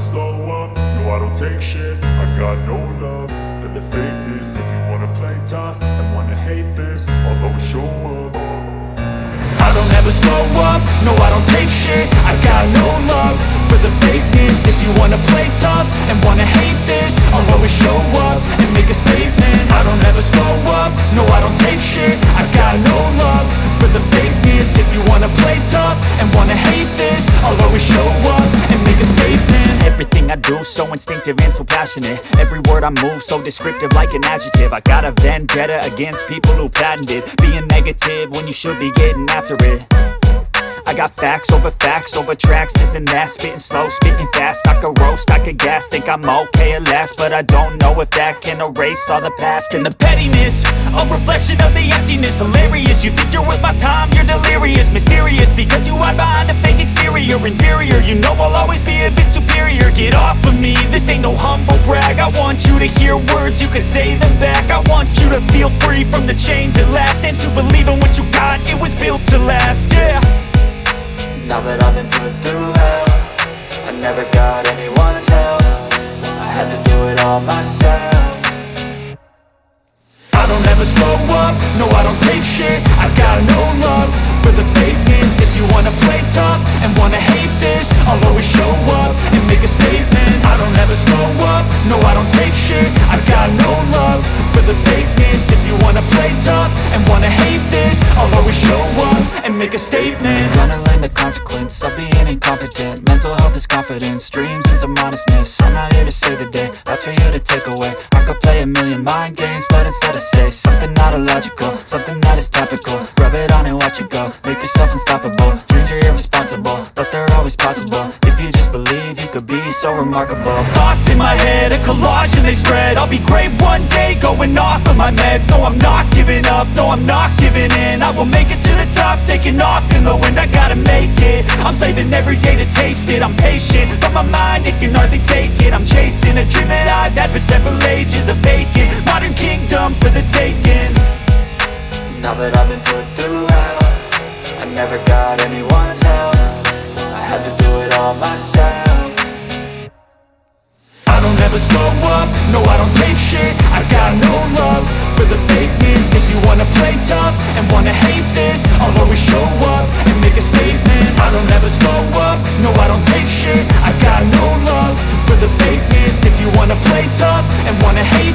slow up, no I don't take shit. I got no love for the fakeness. If you wanna play tough and wanna hate this, I'll always show up. I don't ever slow up, no I don't take shit. I got no love for the fakeness. If you wanna play tough and wanna hate this, I'll always show up and make a statement. I don't ever slow up, no I don't take shit. I got no love for the fakeness. If you wanna play tough and wanna hate this, I'll always show up and make a statement. Everything I do so instinctive and so passionate. Every word I move so descriptive like an adjective. I got a vendetta against people who patented being negative when you should be getting after it. I got facts over tracks, this and that. Spitting slow, spitting fast, I could roast, I could gas. Think I'm okay at last, but I don't know if that can erase all the past. And the pettiness, a reflection of the emptiness. Hilarious, you think you're worth my time, you're delirious. Mysterious, because you hide behind a fake exterior. Inferior, you know I'll always be a bit superior. Get off of me, this ain't no humble brag. I want you to hear words, you can say them back. I want you to feel free from the chains at last, and to believe in what you got, it was built to last, yeah. Now that I've been put through hell, I never got anyone's help. I had to do it all myself. I don't ever slow up, no I don't take shit. I got no love for the fakeness. If you wanna play tough and wanna hate this, I'll always show up and make a statement. I don't ever slow up, no I don't take shit. I got no love for the fakeness. If you wanna play tough and wanna hate this, I'll always show up and make a statement. Gonna learn the consequence of being incompetent. Mental health is confidence, dreams and some honestness. I'm not here to save the day, that's for you to take away. I could play a million mind games, but instead I say something not illogical, something that is topical. Rub it on and watch it go, make yourself unstoppable. Dreams are irresponsible, but they're always possible. If you just believe, you could be so remarkable. Thoughts in my head, a collage and they spread. I'll be great one day, going off of my meds. No, I'm not giving up, no, I'm not giving in. I will make it to the top, taking off in the wind. I gotta make it, I'm saving every day to taste it. I'm patient, but my mind, it can hardly take it. I'm chasing a dream that I've had for several ages. A vacant, modern kingdom for the taking. Now that I've been put through hell, I never got anyone's help. I had to do it all myself. I don't ever slow up, no I don't take shit. I got no love for the fakeness. If you wanna play tough and wanna hate this, I'll always show up and make a statement. I don't ever slow up, no I don't take shit. I got no love for the fakeness. If you wanna play tough and wanna hate